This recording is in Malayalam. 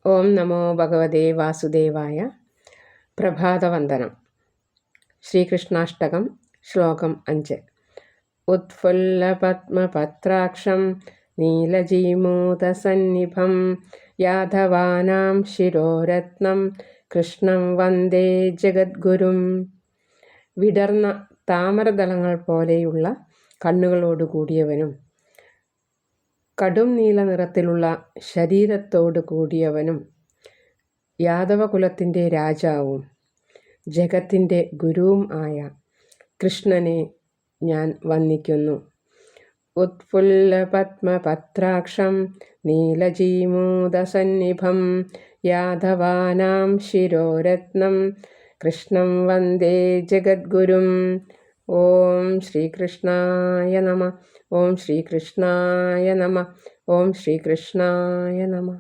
ഓം നമോ ഭഗവതേ വാസുദേവായ. പ്രഭാതവന്ദനം. ശ്രീകൃഷ്ണാഷ്ടകം ശ്ലോകം 5. ഉത്ഫുല്ലപത്മപത്രാക്ഷം നീലജീമൂതസന്നിഭം യാദവാനാം ശിരോരത്നം കൃഷ്ണം വന്ദേ ജഗദ്ഗുരും. വിടർന്ന താമരദളങ്ങൾ പോലെയുള്ള കണ്ണുകളോടുകൂടിയവനും കടും നീല നിറത്തിലുള്ള ശരീരത്തോടു കൂടിയവനും യാദവകുലത്തിൻ്റെ രാജാവും ജഗത്തിൻ്റെ ഗുരുവും ആയ കൃഷ്ണനെ ഞാൻ വന്ദിക്കുന്നു. ഉത്ഫുല്ലപത്മപത്രാക്ഷം നീലജീമൂതസന്നിഭം യാദവാനാം ശിരോരത്നം കൃഷ്ണം വന്ദേ ജഗദ്ഗുരും. ഓം ശ്രീകൃഷ്ണായ നമഃ. ഓം ശ്രീകൃഷ്ണായ നമഃ. ഓം ശ്രീകൃഷ്ണായ നമഃ.